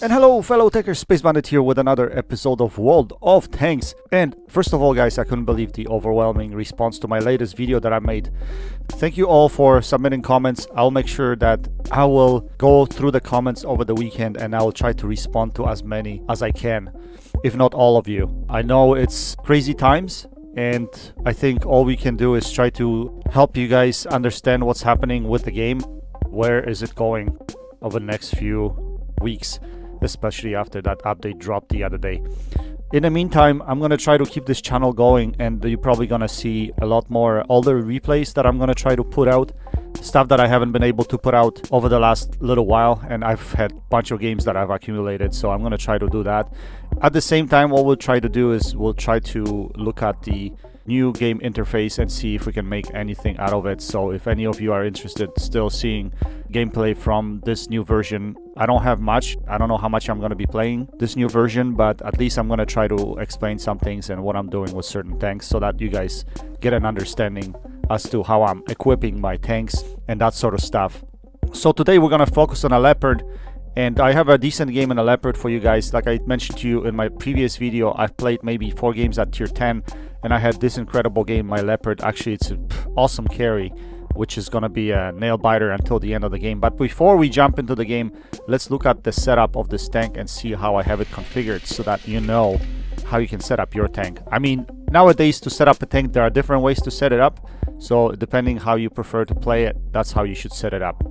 And hello fellow techers, Space Bandit here with another episode of World of Tanks. And first of all guys, I couldn't believe the overwhelming response to my latest video that I made. Thank you all for submitting comments. I'll make sure that I will go through the comments over the weekend and I'll try to respond to as many as I can, if not all of you. I know it's crazy times, and I think all we can do is try to help you guys understand what's happening with the game. Where is it going over the next few weeks, especially after that update dropped the other day. In the meantime, I'm gonna try to keep this channel going, and you're probably gonna see a lot more older replays that I'm gonna try to put out, stuff that I haven't been able to put out over the last little while, and I've had a bunch of games that I've accumulated, so I'm gonna try to do that. At the same time, what we'll try to do is we'll try to look at the new game interface and see if we can make anything out of it. So if any of you are interested still seeing gameplay from this new version, I don't have much. I don't know how much I'm going to be playing this new version, but at least I'm going to try to explain some things and what I'm doing with certain tanks so that you guys get an understanding as to how I'm equipping my tanks and that sort of stuff. So today we're going to focus on a Leopard, and I have a decent game in a Leopard for you guys. Like I mentioned to you in my previous video, I've played maybe 4 games at tier 10, and I had this incredible game, my Leopard. Actually, it's an awesome carry, which is going to be a nail biter until the end of the game. But before we jump into the game, let's look at the setup of this tank and see how I have it configured so that you know how you can set up your tank. I mean, nowadays to set up a tank, there are different ways to set it up. So depending how you prefer to play it, that's how you should set it up.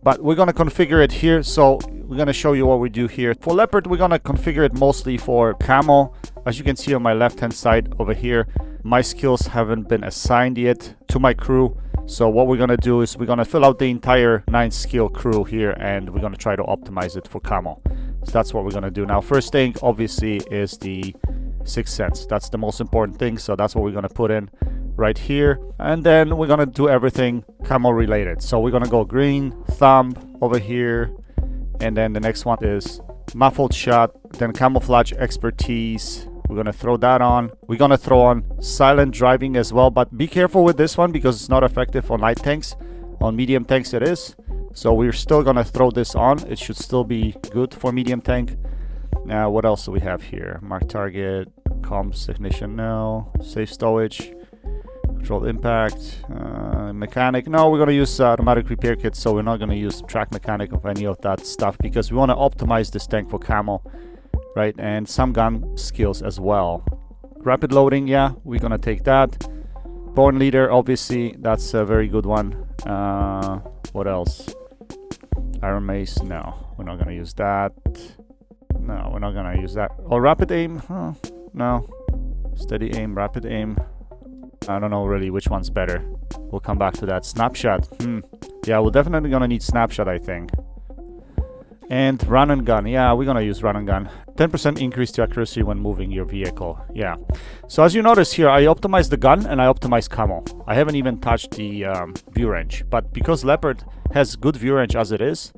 But we're going to configure it here, so we're going to show you what we do here. For Leopard, we're going to configure it mostly for camo. As you can see on my left hand side over here, my skills haven't been assigned yet to my crew. So what we're going to do is we're going to fill out the entire 9 skill crew here, and we're going to try to optimize it for camo. So that's what we're going to do. Now, first thing obviously is the 6th sense. That's the most important thing, so that's what we're going to put in right here, and then we're gonna do everything camo related. So we're gonna go green thumb over here, and then the next one is muffled shot, then camouflage expertise. We're gonna throw that on. We're gonna throw on silent driving as well, but be careful with this one because it's not effective on light tanks. On medium tanks it is, so we're still gonna throw this on. It should still be good for medium tank. Now what else do we have here? Mark target, comms ignition, no. Safe stowage, control impact, mechanic. No, we're going to use automatic repair kit, so we're not going to use track mechanic of any of that stuff because we want to optimize this tank for camo, right? And some gun skills as well. Rapid loading, yeah, we're going to take that. Born leader, obviously, that's a very good one. What else? Iron mace, no, we're not going to use that. No, we're not going to use that. Oh, rapid aim, huh? No. Steady aim, rapid aim. I don't know really which one's better. We'll come back to that. Snapshot. Yeah, we're definitely gonna need snapshot, I think. And run and gun. Yeah, we're gonna use run and gun. 10% increase to accuracy when moving your vehicle. Yeah. So as you notice here, I optimized the gun and I optimized camo. I haven't even touched the view range. But because Leopard has good view range as it is,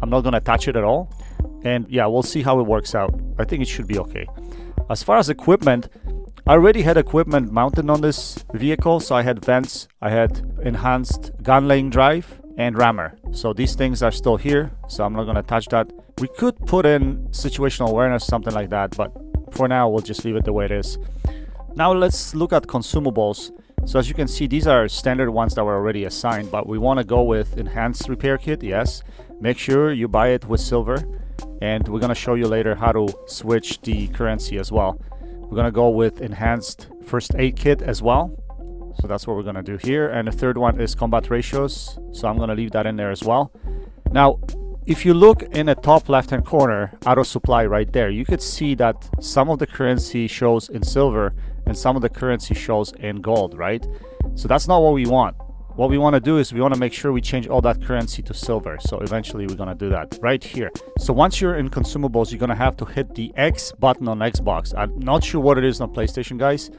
I'm not gonna touch it at all. And yeah, we'll see how it works out. I think it should be okay. As far as equipment, I already had equipment mounted on this vehicle, so I had vents, I had enhanced gun laying drive, and rammer. So these things are still here, so I'm not going to touch that. We could put in situational awareness, something like that, but for now we'll just leave it the way it is. Now let's look at consumables. So as you can see, these are standard ones that were already assigned, but we want to go with enhanced repair kit, yes. Make sure you buy it with silver, and we're going to show you later how to switch the currency as well. We're going to go with enhanced first aid kit as well. So that's what we're going to do here. And the third one is combat ratios. So I'm going to leave that in there as well. Now, if you look in the top left hand corner, auto supply right there, you could see that some of the currency shows in silver and some of the currency shows in gold, right? So that's not what we want. What we want to do is we want to make sure we change all that currency to silver. So eventually we're going to do that right here. So once you're in consumables, you're going to have to hit the X button on Xbox. I'm not sure what it is on PlayStation, guys,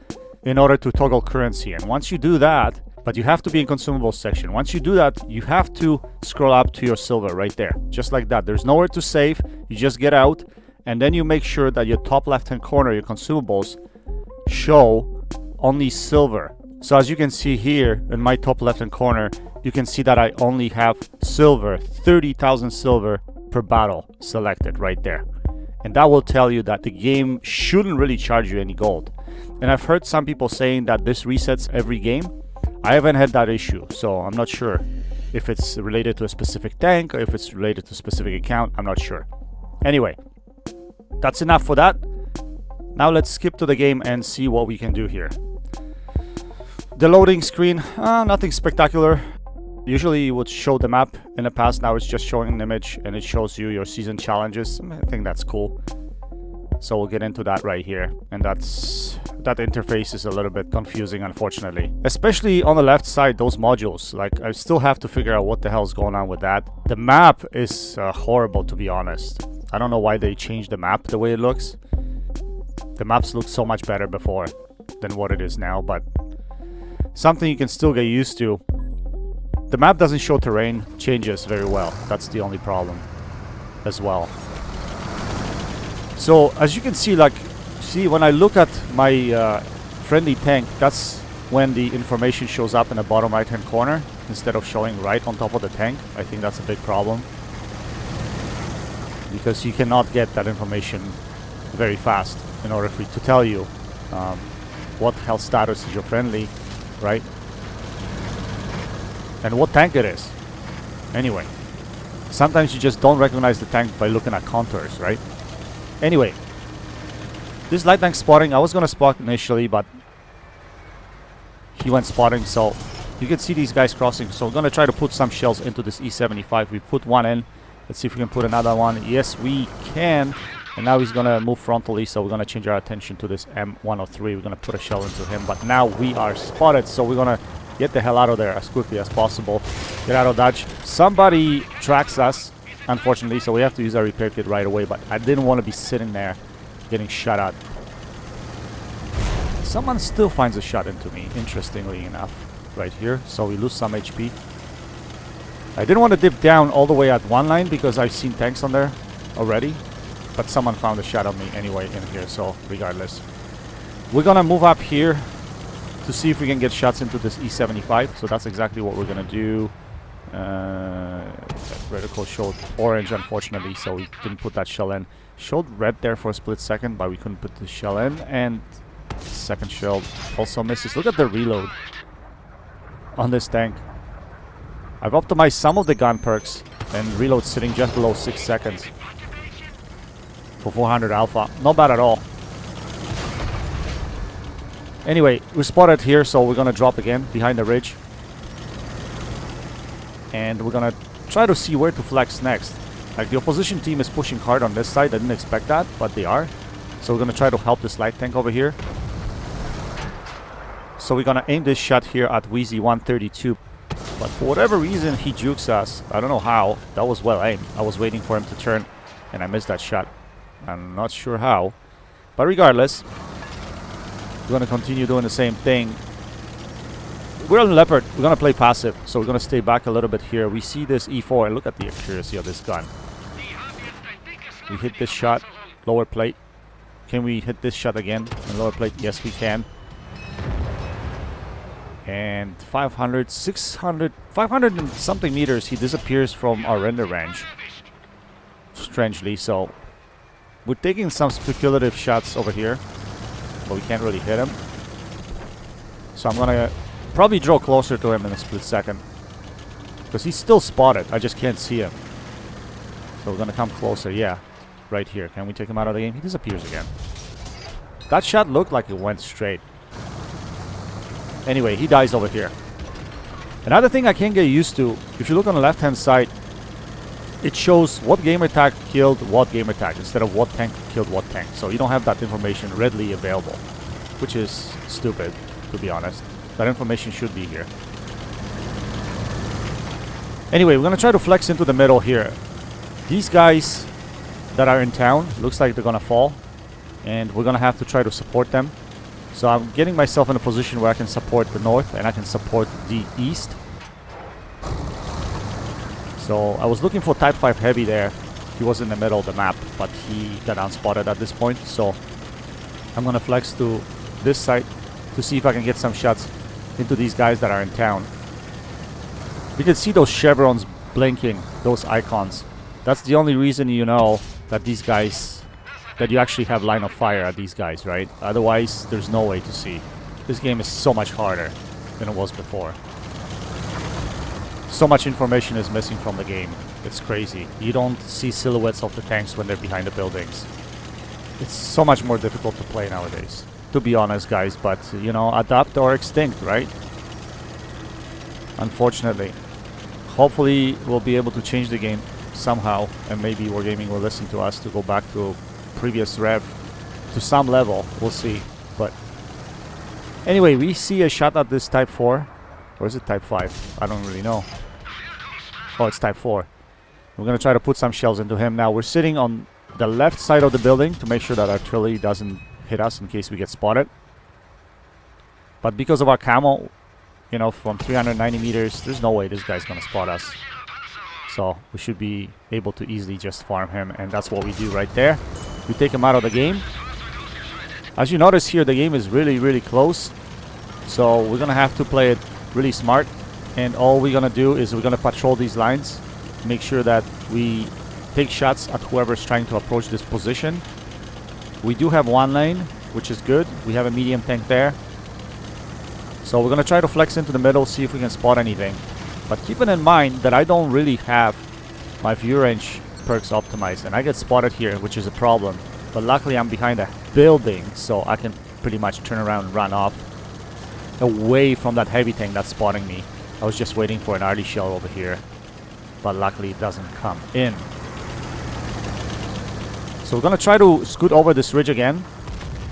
in order to toggle currency. And once you do that, but you have to be in consumables section. Once you do that, you have to scroll up to your silver right there. Just like that. There's nowhere to save. You just get out, and then you make sure that your top left-hand corner, your consumables, show only silver. So as you can see here in my top left hand corner, you can see that I only have silver, 30,000 silver per battle selected right there. and that will tell you that the game shouldn't really charge you any gold. And I've heard some people saying that this resets every game. I haven't had that issue, so I'm not sure if it's related to a specific tank or if it's related to a specific account. I'm not sure. Anyway, that's enough for that. Now let's skip to the game and see what we can do here. The loading screen, nothing spectacular. Usually it would show the map in the past. Now it's just showing an image and it shows you your season challenges. I think that's cool. So we'll get into that right here. And that interface is a little bit confusing, unfortunately. Especially on the left side, those modules. Like, I still have to figure out what the hell is going on with that. The map is horrible, to be honest. I don't know why they changed the map the way it looks. The maps looked so much better before than what it is now, but something you can still get used to. The map doesn't show terrain changes very well. That's the only problem as well. So as you can see, like, see when I look at my friendly tank, that's when the information shows up in the bottom right hand corner instead of showing right on top of the tank. I think that's a big problem, because you cannot get that information very fast in order for it to tell you what health status is your friendly, right? And what tank it is. Anyway, sometimes you just don't recognize the tank by looking at contours, right? Anyway, this light tank spotting, I was gonna spot initially, but he went spotting, so you can see these guys crossing. So we're gonna try to put some shells into this E75. We put one in. Let's see if we can put another one. Yes, we can. And now he's gonna move frontally, so we're gonna change our attention to this M103. We're gonna put a shell into him, but now we are spotted, so we're gonna get the hell out of there as quickly as possible. Get out of dodge. Somebody tracks us, unfortunately, so we have to use our repair kit right away, but I didn't want to be sitting there getting shot at. Someone still finds a shot into me, interestingly enough, right here, so we lose some HP. I didn't want to dip down all the way at one line because I've seen tanks on there already, but someone found a shot on me anyway in here, so regardless. We're gonna move up here to see if we can get shots into this E75, so that's exactly what we're gonna do. That reticle showed orange, unfortunately, so we didn't put that shell in. Showed red there for a split second, but we couldn't put the shell in, and second shell also misses. Look at the reload on this tank. I've optimized some of the gun perks, and reload sitting just below 6 seconds for 400 alpha. Not bad at all. Anyway, we're spotted here, so we're gonna drop again behind the ridge. And we're gonna try to see where to flex next. Like, the opposition team is pushing hard on this side. I didn't expect that, but they are. So we're gonna try to help this light tank over here. So we're gonna aim this shot here at Wheezy 132. But for whatever reason, he jukes us. I don't know how. That was well aimed. I was waiting for him to turn, and I missed that shot. I'm not sure how. But regardless, we're gonna continue doing the same thing. We're on Leopard. We're gonna play passive, so we're gonna stay back a little bit here. We see this E4, and look at the accuracy of this gun. We hit this shot, lower plate. Can we hit this shot again in lower plate? Yes, we can. And 500, 600, 500 and something meters, he disappears from our render range. Strangely, so we're taking some speculative shots over here, but we can't really hit him. So I'm gonna probably draw closer to him in a split second, because he's still spotted. I just can't see him. So we're gonna come closer. Yeah, right here. Can we take him out of the game? He disappears again. That shot looked like it went straight. Anyway, he dies over here. Another thing I can't get used to, if you look on the left hand side, it shows what gamer tag killed what gamer tag instead of what tank killed what tank. So you don't have that information readily available, which is stupid, to be honest. That information should be here. Anyway, we're gonna try to flex into the middle here. These guys that are in town, looks like they're gonna fall, and we're gonna have to try to support them. So I'm getting myself in a position where I can support the north and I can support the east. So I was looking for Type 5 Heavy there. He was in the middle of the map, but he got unspotted at this point. So I'm gonna flex to this side to see if I can get some shots into these guys that are in town. You can see those chevrons blinking, those icons. That's the only reason you know that these guys that you actually have line of fire at these guys, right? Otherwise, there's no way to see. This game is so much harder than it was before. So much information is missing from the game. It's crazy. You don't see silhouettes of the tanks when they're behind the buildings. It's so much more difficult to play nowadays, to be honest, guys. But, you know, adapt or extinct, right? Unfortunately. Hopefully, we'll be able to change the game somehow, and maybe Wargaming will listen to us to go back to previous rev to some level. We'll see. But anyway, we see a shot at this Type 4. Or is it Type 5? I don't really know. Oh, it's Type 4. We're going to try to put some shells into him. Now, we're sitting on the left side of the building to make sure that artillery doesn't hit us in case we get spotted. But because of our camo, you know, from 390 meters, there's no way this guy's going to spot us. So we should be able to easily just farm him, and that's what we do right there. We take him out of the game. As you notice here, the game is really, really close. So we're going to have to play it really smart. And all we're going to do is we're going to patrol these lines. Make sure that we take shots at whoever's trying to approach this position. We do have one lane, which is good. We have a medium tank there. So we're going to try to flex into the middle, see if we can spot anything. But keeping in mind that I don't really have my view range perks optimized, and I get spotted here, which is a problem. But luckily I'm behind a building, so I can pretty much turn around and run off away from that heavy tank that's spotting me. I was just waiting for an arty shell over here, but luckily it doesn't come in. So we're going to try to scoot over this ridge again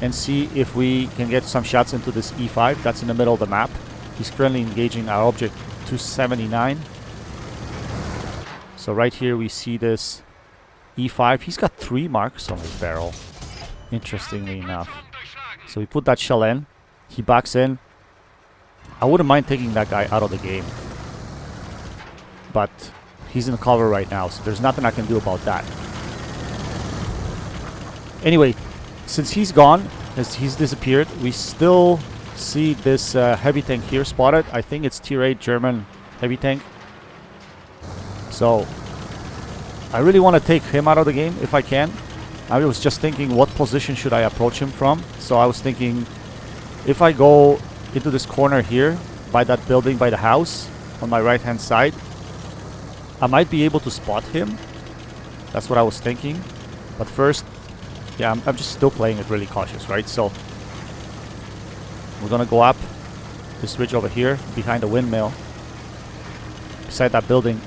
and see if we can get some shots into this E5 that's in the middle of the map. He's currently engaging our object 279. So right here we see this E5. He's got 3 marks on his barrel, interestingly enough. So we put that shell in. He backs in. I wouldn't mind taking that guy out of the game, but he's in cover right now, so there's nothing I can do about that. Anyway, since he's gone, as he's disappeared, we still see this heavy tank here spotted. I think it's tier 8 German heavy tank. So I really want to take him out of the game if I can. I was just thinking, what position should I approach him from? So I was thinking, if I go into this corner here by that building, by the house on my right hand side, I might be able to spot him. That's what I was thinking. But first, yeah, I'm just still playing it really cautious, right? So we're gonna go up this ridge over here behind the windmill beside that building.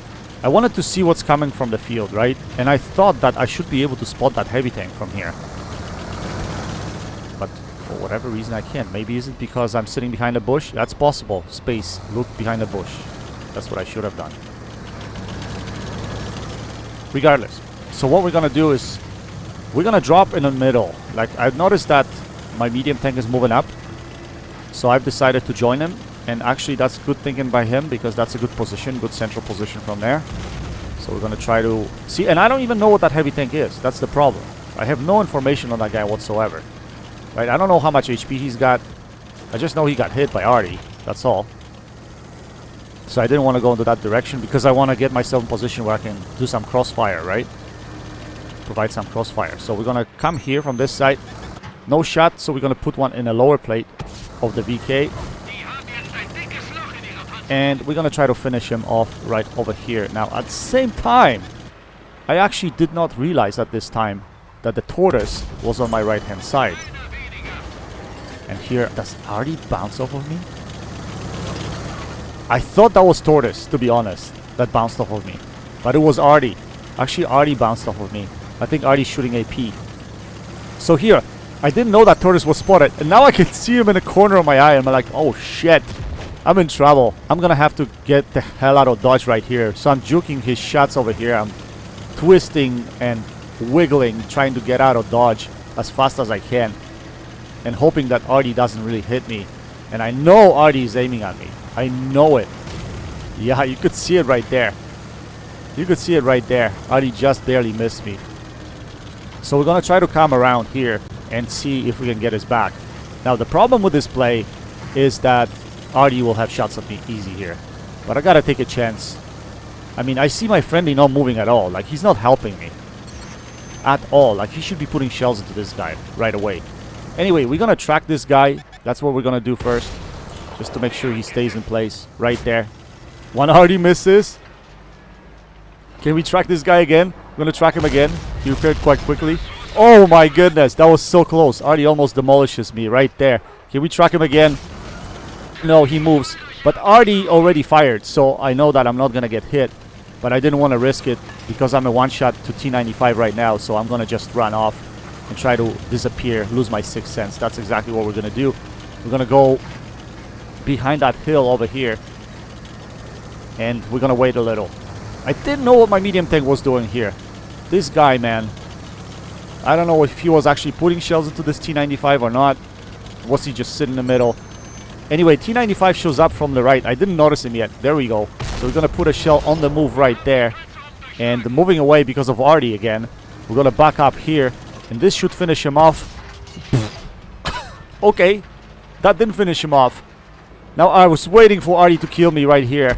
I wanted to see what's coming from the field, right? And I thought that I should be able to spot that heavy tank from here, but for whatever reason I can't. Maybe is it because I'm sitting behind a bush? That's possible. Space, look behind the bush. That's what I should have done. Regardless, so what we're gonna do is we're gonna drop in the middle. Like, I've noticed that my medium tank is moving up, so I've decided to join him. And actually that's good thinking by him, because that's a good position, good central position from there. So we're gonna try to see, and I don't even know what that heavy tank is. That's the problem. I have no information on that guy whatsoever, right? I don't know how much HP he's got. I just know he got hit by arty. That's all. So I didn't want to go into that direction because I want to get myself in position where I can do some crossfire, right? Provide some crossfire. So we're gonna come here from this side. No shot, so we're gonna put one in a lower plate of the VK. And we're gonna try to finish him off right over here. Now, at the same time, I actually did not realize at this time that the tortoise was on my right hand side. And here, does arty bounce off of me? I thought that was tortoise, to be honest, that bounced off of me. But it was arty. Actually, arty bounced off of me. I think arty's shooting AP. So here, I didn't know that tortoise was spotted. And now I can see him in the corner of my eye. And I'm like, oh shit. I'm in trouble. I'm gonna have to get the hell out of dodge right here. So I'm juking his shots over here. I'm twisting and wiggling, trying to get out of dodge as fast as I can, and hoping that arty doesn't really hit me. And I know arty is aiming at me. I know it. Yeah, you could see it right there. You could see it right there. Arty just barely missed me. So we're gonna try to come around here and see if we can get his back. Now the problem with this play is that arty will have shots at me easy here, but I gotta take a chance. I mean, I see my friendly not moving at all. Like, he's not helping me. at all. Like, he should be putting shells into this guy right away. Anyway, we're gonna track this guy. That's what we're gonna do first, just to make sure he stays in place right there. One arty misses. Can we track this guy again? We're gonna track him again. He repaired quite quickly. Oh my goodness, that was so close. Arty almost demolishes me right there. Can we track him again? No, he moves. But Arty already fired, so I know that I'm not gonna get hit. But I didn't want to risk it because I'm a one-shot to T95 right now, so I'm gonna just run off and try to disappear, lose my sixth sense. That's exactly what we're gonna do. We're gonna go behind that hill over here, and we're gonna wait a little. I didn't know what my medium tank was doing here. This guy, man, I don't know if he was actually putting shells into this T95 or not. Was he just sitting in the middle? Anyway, T95 shows up from the right. I didn't notice him yet. There we go. So we're gonna put a shell on the move right there, and moving away because of Arty again. We're gonna back up here, and this should finish him off. Okay, that didn't finish him off. Now I was waiting for Arty to kill me right here.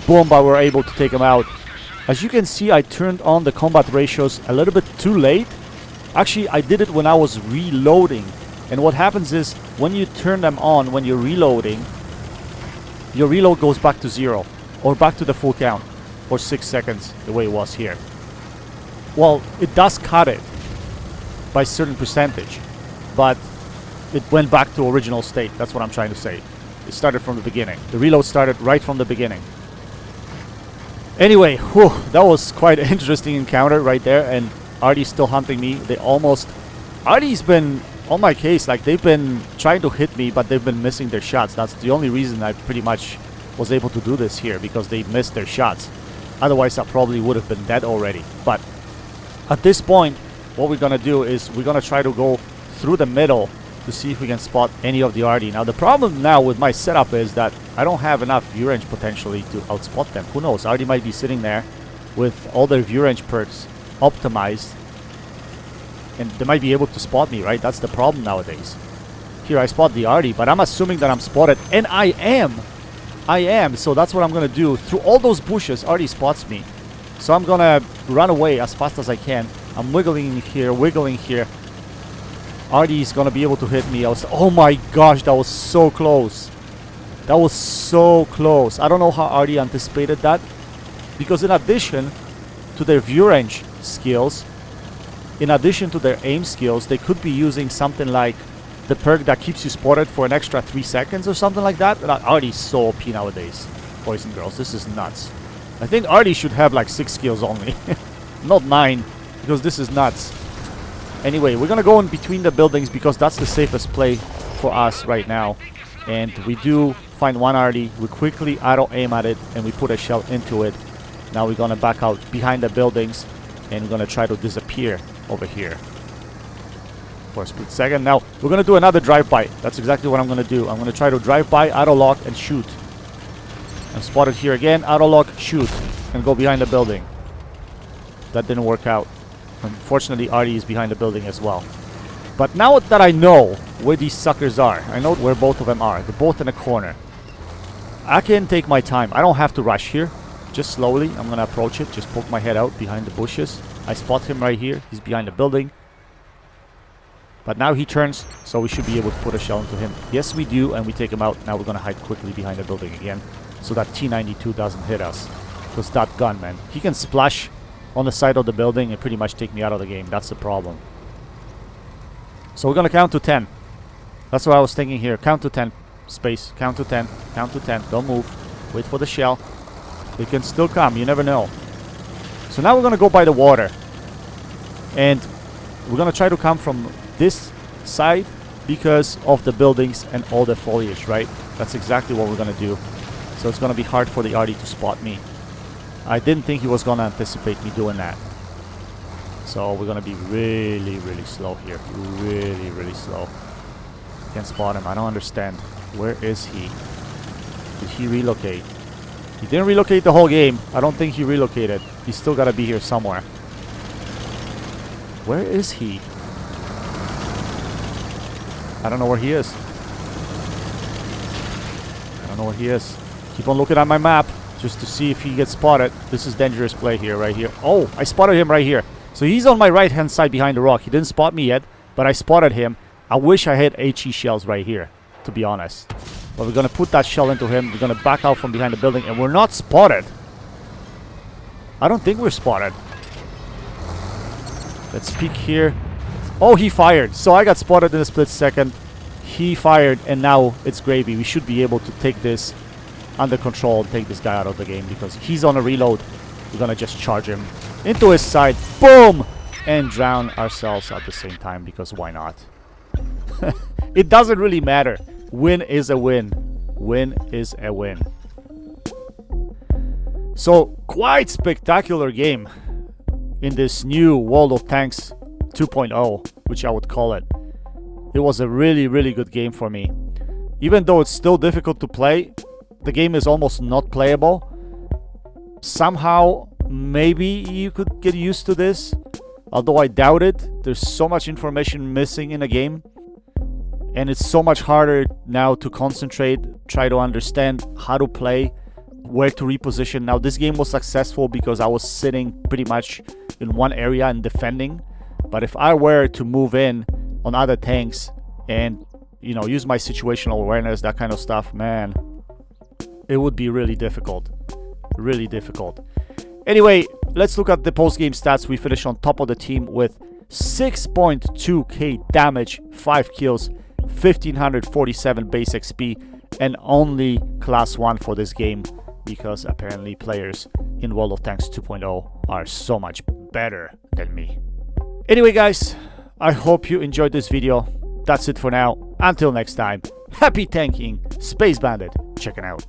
Boom, but we're able to take him out. As you can see, I turned on the combat ratios a little bit too late. Actually, I did it when I was reloading. And what happens is, when you turn them on, when you're reloading, your reload goes back to 0. Or back to the full count. Or 6 seconds, the way it was here. Well, it does cut it by a certain percentage. But it went back to original state. That's what I'm trying to say. It started from the beginning. The reload started right from the beginning. Anyway, whew, that was quite an interesting encounter right there. And Arty's still hunting me. They almost... Arty's been on my case. Like, they've been trying to hit me, but they've been missing their shots. That's the only reason I pretty much was able to do this here, because they missed their shots. Otherwise, I probably would have been dead already. But at this point, what we're gonna do is we're gonna try to go through the middle to see if we can spot any of the arty. Now, the problem now with my setup is that I don't have enough view range potentially to outspot them. Who knows? Arty might be sitting there with all their view range perks optimized, and they might be able to spot me, right? That's the problem nowadays. Here, I spot the arty, but I'm assuming that I'm spotted, and I am. So that's what I'm gonna do. Through all those bushes, Arty spots me. So I'm gonna run away as fast as I can. I'm wiggling here, wiggling here. Arty is gonna be able to hit me. Oh my gosh, that was so close. That was so close. I don't know how Arty anticipated that, because in addition to their view range skills, in addition to their aim skills, they could be using something like the perk that keeps you spotted for an extra 3 seconds or something like that. Arty's so OP nowadays, boys and girls. This is nuts. I think Arty should have like 6 skills only, not 9, because this is nuts. Anyway, we're gonna go in between the buildings because that's the safest play for us right now. And we do find one arty. We quickly auto aim at it and we put a shell into it. Now we're gonna back out behind the buildings and we're gonna try to disappear over here for a split second. Now we're gonna do another drive-by. That's exactly what I'm gonna do. I'm gonna try to drive by, auto lock, and shoot. I'm spotted here again. Auto lock, shoot, and go behind the building. That didn't work out. Unfortunately, Arty is behind the building as well. But now that I know where these suckers are, I know where both of them are. They're both in a corner. I can take my time. I don't have to rush here. Just slowly, I'm gonna approach it. Just poke my head out behind the bushes. I spot him right here. He's behind the building. But now he turns, so we should be able to put a shell into him. Yes, we do, and we take him out. Now we're gonna hide quickly behind the building again, so that T92 doesn't hit us. Because that gun, man, he can splash on the side of the building and pretty much take me out of the game. That's the problem. So we're gonna count to 10. That's what I was thinking here. Count to 10. Space. Count to 10. Count to 10. Don't move. Wait for the shell. It can still come. You never know. So now we're gonna go by the water. And we're gonna try to come from this side because of the buildings and all the foliage, right? That's exactly what we're gonna do. So it's gonna be hard for the arty to spot me. I didn't think he was gonna anticipate me doing that. So we're gonna be really, really slow here. Really, really slow. Can't spot him. I don't understand. Where is he? Did he relocate? He didn't relocate the whole game. I don't think he relocated. He's still gotta be here somewhere. Where is he? I don't know where he is. I don't know where he is. Keep on looking at my map just to see if he gets spotted. This is dangerous play here, right here. Oh, I spotted him right here. So he's on my right hand side behind the rock. He didn't spot me yet, but I spotted him. I wish I had HE shells right here, to be honest. But we're going to put that shell into him. We're going to back out from behind the building, and we're not spotted. I don't think we're spotted. Let's peek here. Oh, he fired. So I got spotted in a split second. He fired, and now it's gravy. We should be able to take this under control and take this guy out of the game because he's on a reload. We're going to just charge him into his side. Boom! And drown ourselves at the same time because why not? It doesn't really matter. Win is a win. Win is a win. So, quite spectacular game in this new World of Tanks 2.0, which I would call it. It was a really, really good game for me. Even though it's still difficult to play, the game is almost not playable. Somehow, maybe you could get used to this, although I doubt it. There's so much information missing in a game, and it's so much harder now to concentrate, try to understand how to play, where to reposition. Now, this game was successful because I was sitting pretty much in one area and defending. But if I were to move in on other tanks and, you know, use my situational awareness, that kind of stuff, man, it would be really difficult. Really difficult. Anyway, let's look at the post-game stats. We finished on top of the team with 6.2k damage, 5 kills, 1547 base XP, and only class 1 for this game because apparently players in World of Tanks 2.0 are so much better than me. Anyway, guys, I hope you enjoyed this video. That's it for now. Until next time, happy tanking, Space Bandit, checking out.